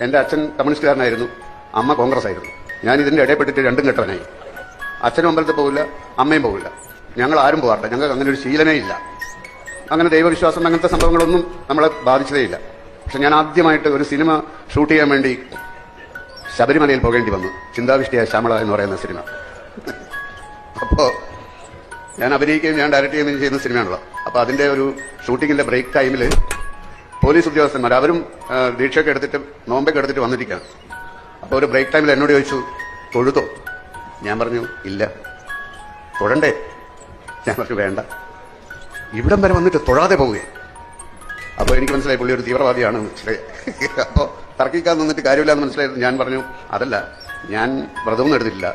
എന്റെ അച്ഛൻ കമ്മ്യൂണിസ്റ്റുകാരനായിരുന്നു, അമ്മ കോൺഗ്രസ് ആയിരുന്നു. ഞാൻ ഇതിന്റെ ഇടയിൽപ്പെട്ടിട്ട് രണ്ടും കെട്ടവനായി. അച്ഛനും അമ്പലത്തിൽ പോകില്ല, അമ്മയും പോകില്ല, ഞങ്ങൾ ആരും പോകാറില്ല. ഞങ്ങൾക്ക് അങ്ങനെ ഒരു ശീലമേ ഇല്ല. അങ്ങനെ ദൈവവിശ്വാസം അങ്ങനത്തെ സംഭവങ്ങളൊന്നും നമ്മളെ ബാധിച്ചതേയില്ല. പക്ഷെ ഞാൻ ആദ്യമായിട്ട് ഒരു സിനിമ ഷൂട്ട് ചെയ്യാൻ വേണ്ടി ശബരിമലയിൽ പോകേണ്ടി വന്നു. ചിന്താവിഷ്ടിയായ ശ്യാമള എന്ന് പറയുന്ന സിനിമ. അപ്പോ ഞാൻ അഭിനയിക്കുകയും ഞാൻ ഡയറക്ട് ചെയ്യുകയും ചെയ്യുന്ന സിനിമയാണല്ലോ. അപ്പൊ അതിന്റെ ഒരു ഷൂട്ടിങ്ങിന്റെ ബ്രേക്ക് ടൈമിൽ പോലീസ് ഉദ്യോഗസ്ഥന്മാർ അവരും ദീക്ഷയൊക്കെ എടുത്തിട്ട് നോമ്പൊക്കെ എടുത്തിട്ട് വന്നിരിക്കുകയാണ്. അപ്പൊ ഒരു ബ്രേക്ക് ടൈമിൽ എന്നോട് ചോദിച്ചു, തൊഴുതോ? ഞാൻ പറഞ്ഞു ഇല്ല. തൊഴണ്ടേ? ഞാൻ പറഞ്ഞു വേണ്ട. ഇവിടം വരെ വന്നിട്ട് തൊഴാതെ പോവുകയെ. അപ്പൊ എനിക്ക് മനസ്സിലായി പുള്ളി ഒരു തീവ്രവാദിയാണ് മനസ്സിലായി. അപ്പോ തർക്കിക്കാൻ നിന്നിട്ട് കാര്യമില്ലാന്ന് മനസ്സിലായിരുന്നു. ഞാൻ പറഞ്ഞു അതല്ല, ഞാൻ വ്രതമൊന്നും എടുത്തിട്ടില്ല.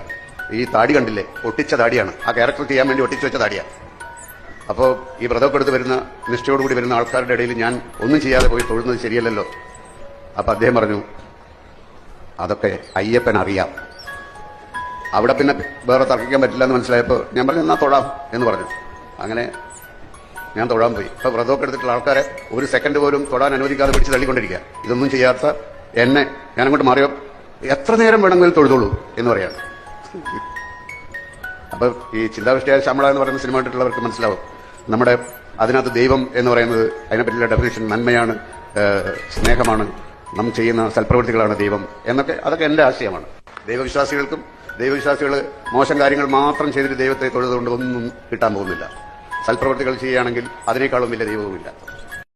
ഈ താടി കണ്ടില്ലേ, ഒട്ടിച്ച താടിയാണ്. ആ ക്യാരക്ടർ ചെയ്യാൻ വേണ്ടി ഒട്ടിച്ചു വെച്ച താടിയാണ്. അപ്പോ ഈ വ്രതമൊക്കെ എടുത്ത് വരുന്ന നിഷ്ഠയോടുകൂടി വരുന്ന ആൾക്കാരുടെ ഇടയിൽ ഞാൻ ഒന്നും ചെയ്യാതെ പോയി തൊഴുന്നത് ശരിയല്ലല്ലോ. അപ്പൊ അദ്ദേഹം പറഞ്ഞു അതൊക്കെ അയ്യപ്പൻ അറിയാം. അവിടെ പിന്നെ വേറെ തർക്കിക്കാൻ പറ്റില്ല എന്ന് മനസ്സിലായപ്പോൾ ഞാൻ പറഞ്ഞു എന്നാ തൊഴാം എന്ന് പറഞ്ഞു. അങ്ങനെ ഞാൻ തൊഴാൻ പോയി. ഇപ്പൊ വ്രതമൊക്കെ എടുത്തിട്ടുള്ള ആൾക്കാരെ ഒരു സെക്കൻഡ് പോലും തൊഴാൻ അനുവദിക്കാതെ പിടിച്ച് തള്ളിക്കൊണ്ടിരിക്കുക. ഇതൊന്നും ചെയ്യാത്ത എന്നെ ഞാനങ്ങോട്ട് മാറിയോ എത്ര നേരം വേണമെങ്കിലും തൊഴുതോളൂ എന്ന് പറയാണ്. അപ്പൊ ഈ ചിന്താവിഷ്ടിയായ ശ്യാമള എന്ന് പറയുന്ന സിനിമ കണ്ടിട്ടുള്ളവർക്ക് മനസ്സിലാവും നമ്മുടെ അതിനകത്ത് ദൈവം എന്ന് പറയുന്നത് അതിനെപ്പറ്റിയുള്ള ഡെഫിനേഷൻ നന്മയാണ്, സ്നേഹമാണ്, നാം ചെയ്യുന്ന സൽപ്രവൃത്തികളാണ് ദൈവം എന്നൊക്കെ. അതൊക്കെ എന്റെ ആശയമാണ്. ദൈവവിശ്വാസികൾക്കും ദൈവവിശ്വാസികൾ മോശം കാര്യങ്ങൾ മാത്രം ചെയ്തിട്ട് ദൈവത്തെ തൊഴുതുകൊണ്ട് ഒന്നും കിട്ടാൻ പോകുന്നില്ല. സൽപ്രവൃത്തികൾ ചെയ്യുകയാണെങ്കിൽ അതിനേക്കാളും വലിയ ദൈവവുമില്ല.